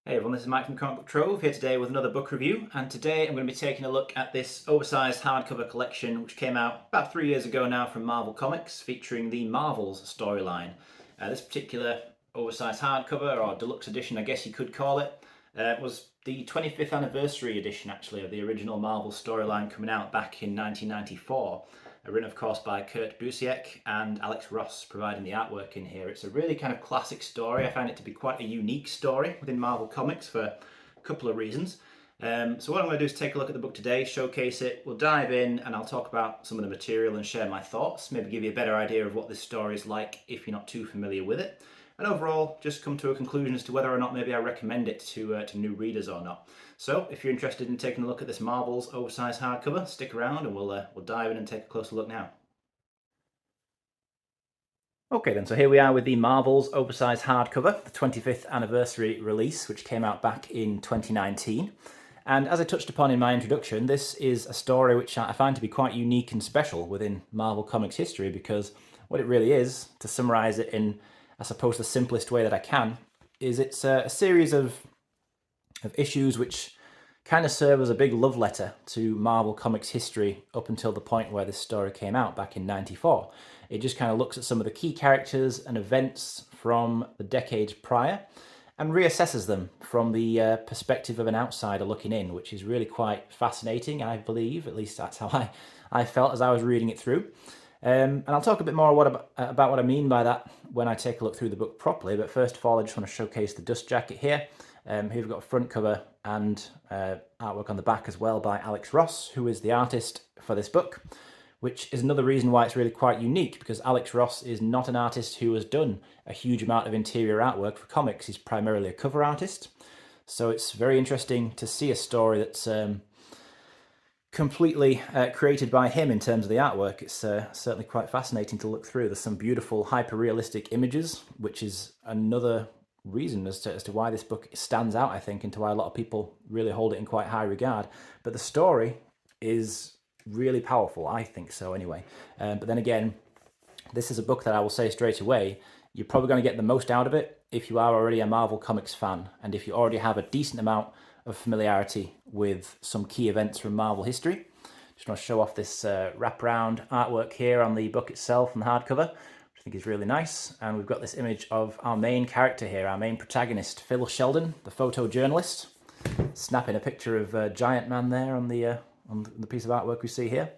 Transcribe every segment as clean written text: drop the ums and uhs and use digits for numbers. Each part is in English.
Hey everyone, this is Mike from Comic Book Trove here today with another book review, and today I'm going to be taking a look at this oversized hardcover collection which came out about 3 years ago now from Marvel Comics, featuring the Marvels storyline. This particular oversized hardcover, or deluxe edition I guess you could call it, was the 25th anniversary edition actually of the original Marvel storyline coming out back in 1994. Written of course by Busiek and Alex Ross providing the artwork in here. It's a really kind of classic story. I find it to be quite a unique story within Marvel Comics for a couple of reasons. So what I'm going to do is take a look at the book today, showcase it, we'll dive in and I'll talk about some of the material and share my thoughts, maybe give you a better idea of what this story is like if you're not too familiar with it. And overall, just come to a conclusion as to whether or not maybe I recommend it to new readers or not. So, if you're interested in taking a look at this Marvels oversized hardcover, stick around and we'll dive in and take a closer look now. Okay then, so here we are with the Marvels oversized hardcover, the 25th anniversary release, which came out back in 2019. And as I touched upon in my introduction, this is a story which I find to be quite unique and special within Marvel Comics history, because what it really is, to summarize it in I suppose the simplest way that I can, is it's a series of issues which kind of serve as a big love letter to Marvel Comics history up until the point where this story came out back in '94. It just kind of looks at some of the key characters and events from the decades prior and reassesses them from the perspective of an outsider looking in, which is really quite fascinating, I believe. At least that's how I felt as I was reading it through. And I'll talk a bit more about what I mean by that when I take a look through the book properly. But first of all, I just want to showcase the dust jacket here. Here we've got a front cover and artwork on the back as well by Alex Ross, who is the artist for this book, which is another reason why it's really quite unique, because Alex Ross is not an artist who has done a huge amount of interior artwork for comics. He's primarily a cover artist. So it's very interesting to see a story that's completely created by him in terms of the artwork. It's certainly quite fascinating to look through. There's some beautiful hyper-realistic images, which is another reason as to why this book stands out, I think, and to why a lot of people really hold it in quite high regard. But the story is really powerful, I think so anyway. But then again, this is a book that I will say straight away, you're probably going to get the most out of it if you are already a Marvel Comics fan, and if you already have a decent amount of familiarity with some key events from Marvel history. Just want to show off this wraparound artwork here on the book itself and the hardcover, which I think is really nice. And we've got this image of our main character here, our main protagonist, Phil Sheldon, the photojournalist, snapping a picture of Giant Man there on the piece of artwork we see here.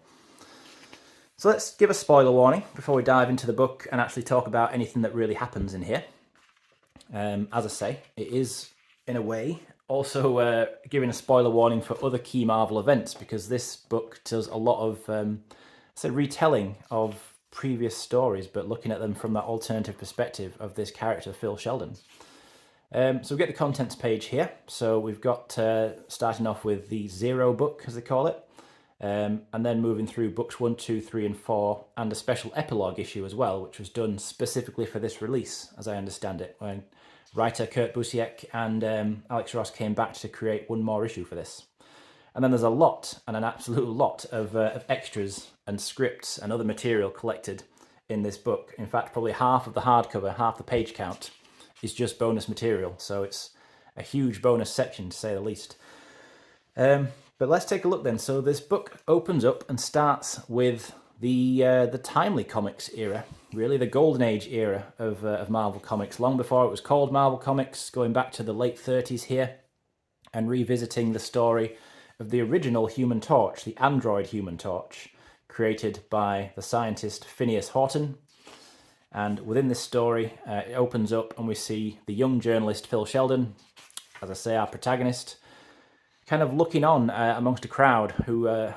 So let's give a spoiler warning before we dive into the book and actually talk about anything that really happens in here. As I say, it is, in a way, also giving a spoiler warning for other key Marvel events, because this book does a lot of retelling of previous stories, but looking at them from that alternative perspective of this character, Phil Sheldon. So we get the contents page here. So we've got starting off with the Zero book, as they call it, and then moving through books 1, 2, 3, and 4, and a special epilogue issue as well, which was done specifically for this release, as I understand it, when writer Busiek and Alex Ross came back to create one more issue for this. And then there's a lot, and an absolute lot, of extras and scripts and other material collected in this book. In fact, probably half of the hardcover, half the page count, is just bonus material. So it's a huge bonus section, to say the least. But let's take a look then. So this book opens up and starts with the Timely Comics era, really the golden age era of Marvel Comics, long before it was called Marvel Comics, going back to the late 30s here, and revisiting the story of the original Human Torch, the android Human Torch, created by the scientist Phineas Horton. And within this story, it opens up and we see the young journalist Phil Sheldon, as I say, our protagonist, kind of looking on amongst a crowd who are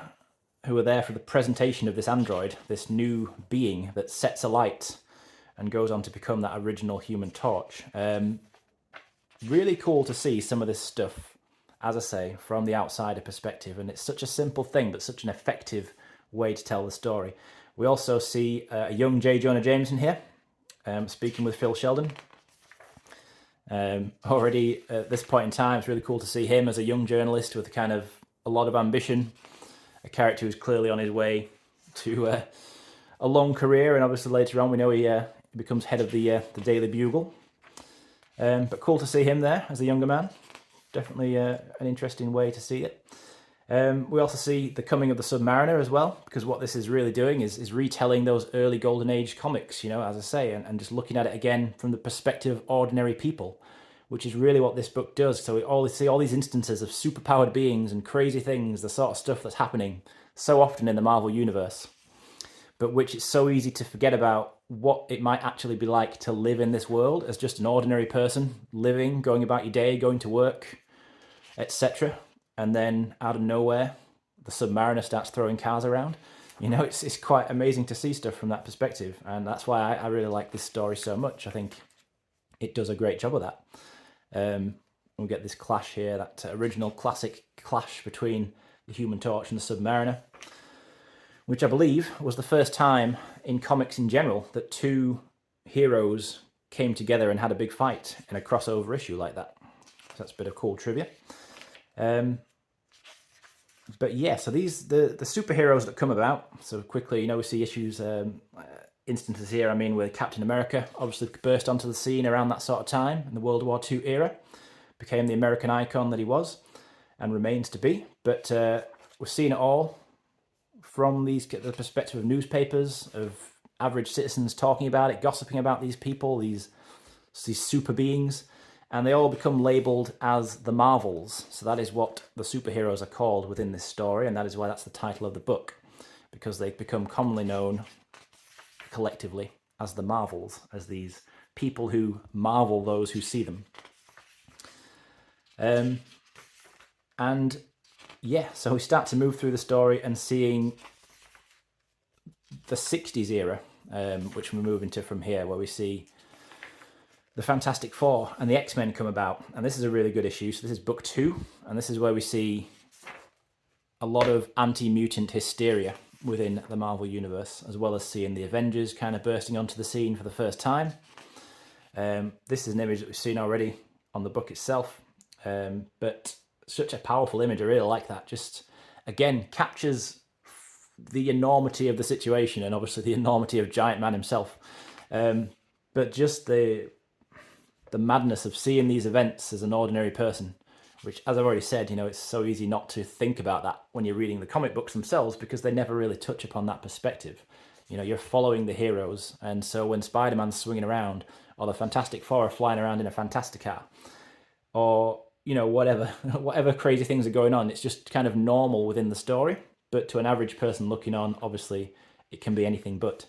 there for the presentation of this android, this new being that sets alight and goes on to become that original Human Torch. Really cool to see some of this stuff, as I say, from the outsider perspective, and it's such a simple thing, but such an effective way to tell the story. We also see a young J. Jonah Jameson here, speaking with Phil Sheldon. Already at this point in time, it's really cool to see him as a young journalist with kind of a lot of ambition, a character who's clearly on his way to a long career, and obviously later on we know he becomes head of the Daily Bugle. But cool to see him there as a younger man. definitely an interesting way to see it. We also see the coming of the Submariner as well, because what this is really doing is retelling those early Golden Age comics, you know, as I say, and just looking at it again from the perspective of ordinary people, which is really what this book does. So we see all these instances of superpowered beings and crazy things, the sort of stuff that's happening so often in the Marvel Universe, but which it's so easy to forget about what it might actually be like to live in this world as just an ordinary person, living, going about your day, going to work, etc. And then out of nowhere, the Submariner starts throwing cars around. You know, it's quite amazing to see stuff from that perspective. And that's why I really like this story so much. I think it does a great job of that. We'll get this clash here, that original classic clash between the Human Torch and the Submariner, which I believe was the first time in comics in general that two heroes came together and had a big fight in a crossover issue like that. So that's a bit of cool trivia. But yeah, so these the superheroes that come about. So quickly, you know, we see issues, instances here. I mean, with Captain America, obviously burst onto the scene around that sort of time in the World War II era, became the American icon that he was, and remains to be. But we're seeing it all from the perspective of newspapers, of average citizens talking about it, gossiping about these people, these super beings. And they all become labelled as the Marvels. So that is what the superheroes are called within this story, and that is why that's the title of the book, because they've become commonly known collectively as the Marvels, as these people who marvel those who see them. And yeah, so we start to move through the story and seeing the 60s era, which we move into from here, where we see the Fantastic Four and the X-Men come about. And this is a really good issue. So this is book 2, and this is where we see a lot of anti-mutant hysteria within the Marvel Universe, as well as seeing the Avengers kind of bursting onto the scene for the first time. This is an image that we've seen already on the book itself, but such a powerful image. I really like that. Just, again, captures the enormity of the situation and obviously the enormity of Giant Man himself. But just the madness of seeing these events as an ordinary person, which, as I've already said, you know, it's so easy not to think about that when you're reading the comic books themselves, because they never really touch upon that perspective. You know, you're following the heroes, and so when Spider-Man's swinging around, or the Fantastic Four are flying around in a Fantasticar, or, you know, whatever crazy things are going on, it's just kind of normal within the story. But to an average person looking on, obviously, it can be anything but.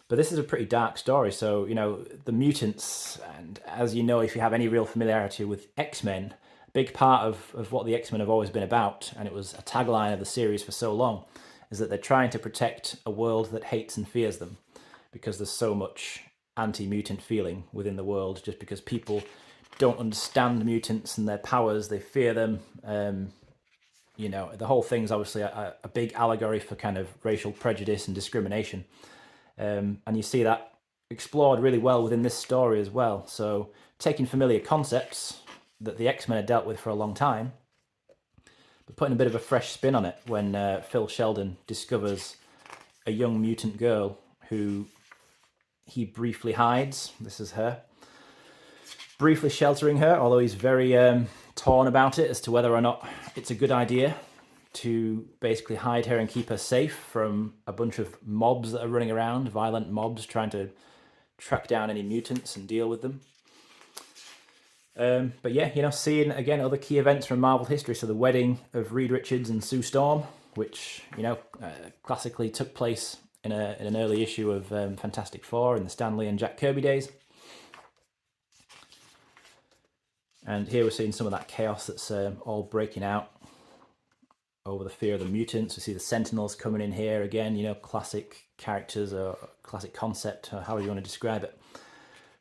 But this is a pretty dark story. So, you know, the mutants, and as you know, if you have any real familiarity with X-Men, a big part of what the X-Men have always been about, and it was a tagline of the series for so long, is that they're trying to protect a world that hates and fears them, because there's so much anti-mutant feeling within the world, just because people don't understand mutants and their powers, they fear them. You know, the whole thing's obviously a big allegory for kind of racial prejudice and discrimination. And you see that explored really well within this story as well. So taking familiar concepts that the X-Men had dealt with for a long time, but putting a bit of a fresh spin on it when Phil Sheldon discovers a young mutant girl who he briefly hides. This is her. Briefly sheltering her, although he's very torn about it as to whether or not it's a good idea to basically hide her and keep her safe from a bunch of mobs that are running around, violent mobs trying to track down any mutants and deal with them. But yeah, you know, seeing again other key events from Marvel history. So the wedding of Reed Richards and Sue Storm, which, you know, classically took place in an early issue of Fantastic Four in the Stan Lee and Jack Kirby days. And here we're seeing some of that chaos that's all breaking out over the fear of the mutants. We see the Sentinels coming in here again, you know, classic characters or classic concept, or however you want to describe it,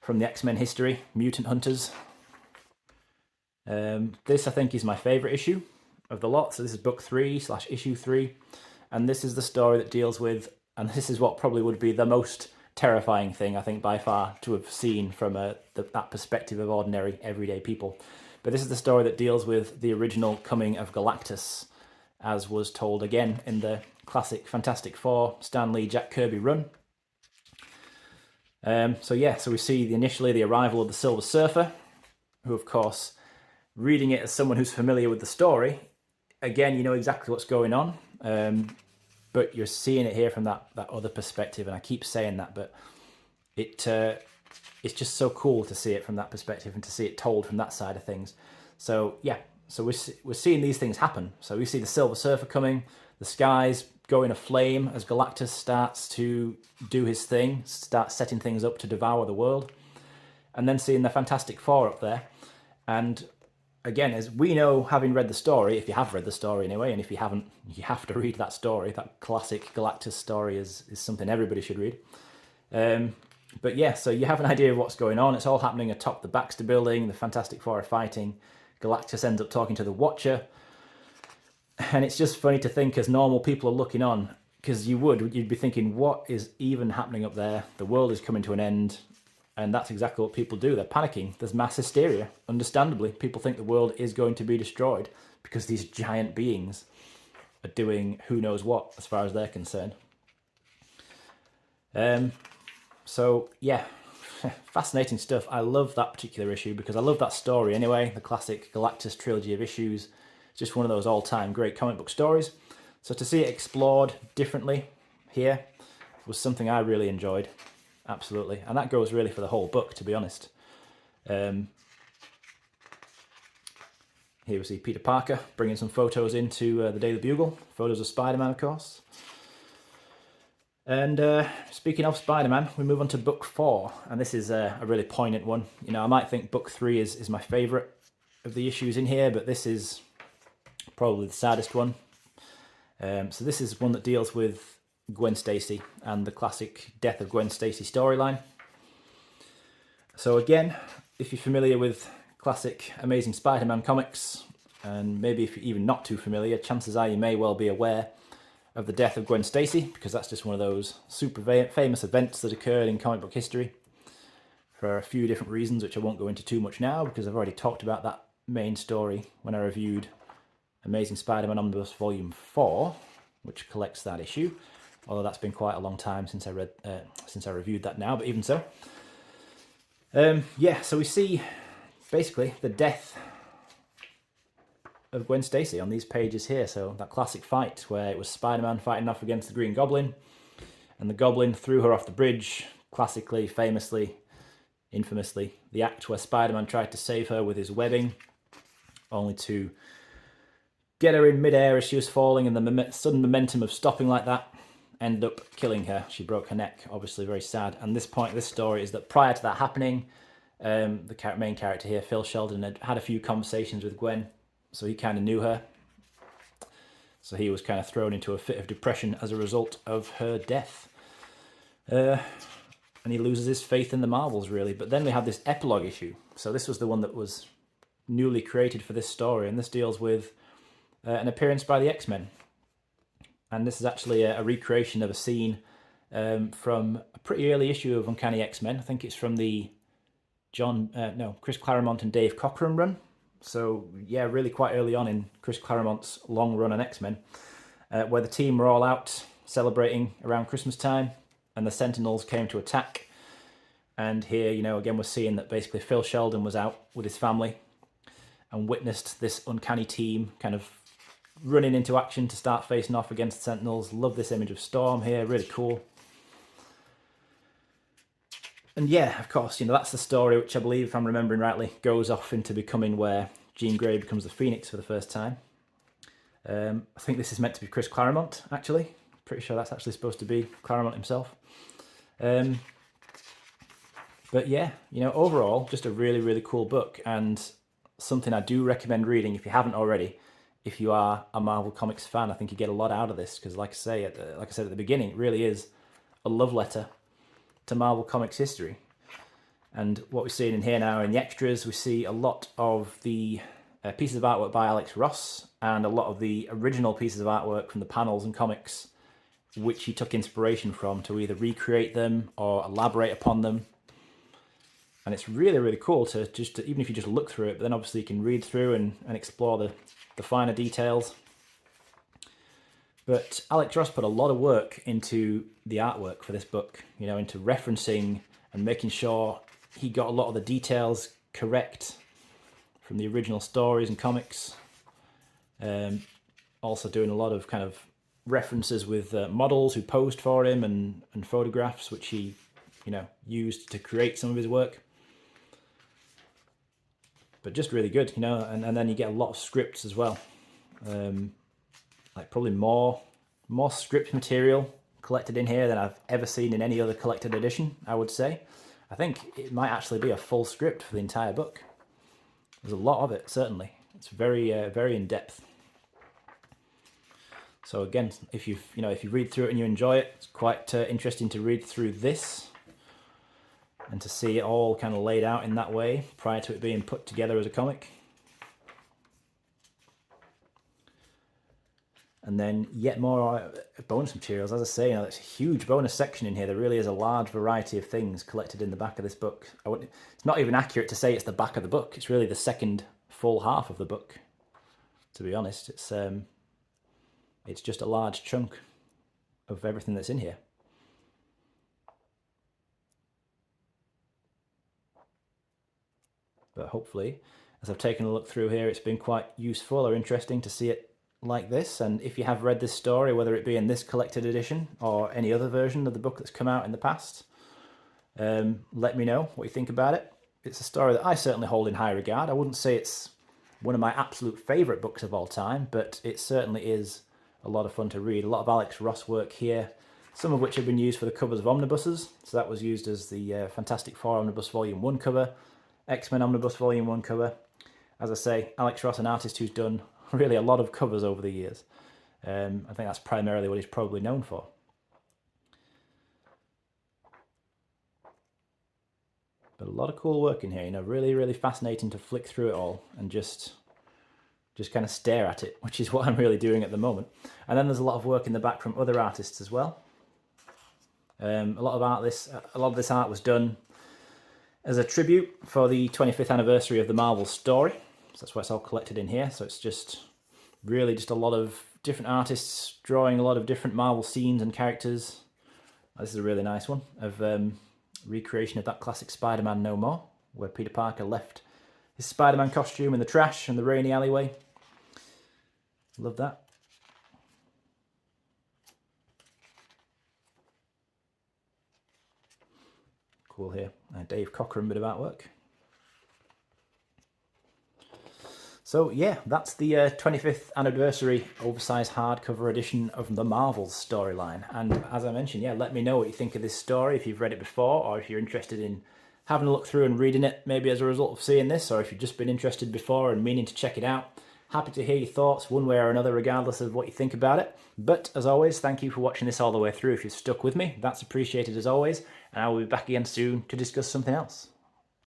from the X-Men history, mutant hunters. This, I think, is my favourite issue of the lot. So this is book 3/issue 3. And this is the story that deals with, and this is what probably would be the most terrifying thing, I think, by far, to have seen from that perspective of ordinary, everyday people. But this is the story that deals with the original coming of Galactus, as was told again in the classic Fantastic Four, Stan Lee, Jack Kirby run. So we see initially the arrival of the Silver Surfer, who of course reading it as someone who's familiar with the story, again, you know exactly what's going on, but you're seeing it here from that other perspective. And I keep saying that, but it's just so cool to see it from that perspective and to see it told from that side of things. So yeah, so we're seeing these things happen. So we see the Silver Surfer coming, the skies going aflame as Galactus starts to do his thing, start setting things up to devour the world, and then seeing the Fantastic Four up there. And again, as we know, having read the story, if you have read the story anyway, and if you haven't, you have to read that story. That classic Galactus story is something everybody should read. But yeah, so you have an idea of what's going on. It's all happening atop the Baxter building. The Fantastic Four are fighting. Galactus ends up talking to the Watcher. And it's just funny to think as normal people are looking on, because you'd be thinking, what is even happening up there? The world is coming to an end. And that's exactly what people do. They're panicking. There's mass hysteria. Understandably, people think the world is going to be destroyed because these giant beings are doing who knows what as far as they're concerned. So yeah, fascinating stuff. I love that particular issue because I love that story anyway. The classic Galactus trilogy of issues. It's just one of those all-time great comic book stories. So to see it explored differently here was something I really enjoyed. Absolutely. And that goes really for the whole book, to be honest. Here we see Peter Parker bringing some photos into the Daily Bugle. Photos of Spider-Man, of course. And speaking of Spider-Man, we move on to book 4. And this is a really poignant one. You know, I might think book 3 is my favourite of the issues in here, but this is probably the saddest one. So this is one that deals with Gwen Stacy and the classic Death of Gwen Stacy storyline. So again, if you're familiar with classic Amazing Spider-Man comics, and maybe if you're even not too familiar, chances are you may well be aware of the death of Gwen Stacy, because that's just one of those super famous events that occurred in comic book history for a few different reasons, which I won't go into too much now because I've already talked about that main story when I reviewed Amazing Spider-Man Omnibus Volume 4, which collects that issue. Although that's been quite a long time since I reviewed that now, but even so. Yeah, so we see basically the death of Gwen Stacy on these pages here. So that classic fight where it was Spider-Man fighting off against the Green Goblin, and the Goblin threw her off the bridge. Classically, famously, infamously, the act where Spider-Man tried to save her with his webbing, only to get her in midair as she was falling, and the sudden momentum of stopping like that ended up killing her. She broke her neck, obviously very sad. And this point of this story is that prior to that happening, the main character here, Phil Sheldon, had a few conversations with Gwen, so he kind of knew her. So he was kind of thrown into a fit of depression as a result of her death. And he loses his faith in the Marvels, really. But then we have this epilogue issue. So this was the one that was newly created for this story, and this deals with an appearance by the X-Men. And this is actually a recreation of a scene from a pretty early issue of Uncanny X-Men. I think it's from the Chris Claremont and Dave Cockrum run. So yeah, really quite early on in Chris Claremont's long run on X-Men, where the team were all out celebrating around Christmas time, and the Sentinels came to attack. And here, you know, again, we're seeing that basically Phil Sheldon was out with his family and witnessed this uncanny team kind of running into action to start facing off against the Sentinels. Love this image of Storm here, really cool. And yeah, of course, you know, that's the story which I believe, if I'm remembering rightly, goes off into becoming where Jean Grey becomes the Phoenix for the first time. I think this is meant to be Chris Claremont, actually. Pretty sure that's actually supposed to be Claremont himself. But yeah, you know, overall, just a really, really cool book, and something I do recommend reading if you haven't already. If you are a Marvel Comics fan, I think you get a lot out of this, because like I said at the beginning, it really is a love letter to Marvel Comics history. And what we're seeing in here now in the extras, we see a lot of the pieces of artwork by Alex Ross, and a lot of the original pieces of artwork from the panels and comics, which he took inspiration from to either recreate them or elaborate upon them. And it's really, really cool to even if you just look through it, but then obviously you can read through and explore the finer details. But Alex Ross put a lot of work into the artwork for this book, you know, into referencing and making sure he got a lot of the details correct from the original stories and comics. Also doing a lot of kind of references with models who posed for him and photographs which he, you know, used to create some of his work. But just really good, you know, and then you get a lot of scripts as well. Like probably more script material collected in here than I've ever seen in any other collected edition, I would say. I think it might actually be a full script for the entire book. There's a lot of it, certainly. It's very, very in depth. So again, if you read through it and you enjoy it, it's quite interesting to read through this and to see it all kind of laid out in that way prior to it being put together as a comic. And then yet more bonus materials. As I say, you know, there's a huge bonus section in here. There really is a large variety of things collected in the back of this book. It's not even accurate to say it's the back of the book. It's really the second full half of the book, to be honest. It's just a large chunk of everything that's in here. But hopefully, as I've taken a look through here, it's been quite useful or interesting to see it like this. And if you have read this story, whether it be in this collected edition or any other version of the book that's come out in the past, let me know what you think about it. It's a story that I certainly hold in high regard. I wouldn't say it's one of my absolute favourite books of all time, but it certainly is a lot of fun to read. A lot of Alex Ross work here, some of which have been used for the covers of omnibuses. So that was used as the Fantastic Four Omnibus Volume 1 cover, X-Men Omnibus Volume 1 cover. As I say, Alex Ross, an artist who's done really a lot of covers over the years. I think that's primarily what he's probably known for. But a lot of cool work in here, you know, really, really fascinating to flick through it all and just kind of stare at it, which is what I'm really doing at the moment. And then there's a lot of work in the back from other artists as well. A lot of this art was done as a tribute for the 25th anniversary of the Marvel story. So that's why it's all collected in here. So it's just really just a lot of different artists drawing a lot of different Marvel scenes and characters. This is a really nice one of recreation of that classic Spider-Man No More, where Peter Parker left his Spider-Man costume in the trash in the rainy alleyway. Love that. Cool here. Dave Cockrum bit of artwork. So yeah, that's the 25th anniversary oversized hardcover edition of the Marvels storyline. And as I mentioned, yeah, let me know what you think of this story, if you've read it before, or if you're interested in having a look through and reading it, maybe as a result of seeing this, or if you've just been interested before and meaning to check it out. Happy to hear your thoughts one way or another, regardless of what you think about it. But as always, thank you for watching this all the way through. If you've stuck with me, that's appreciated as always. And I will be back again soon to discuss something else.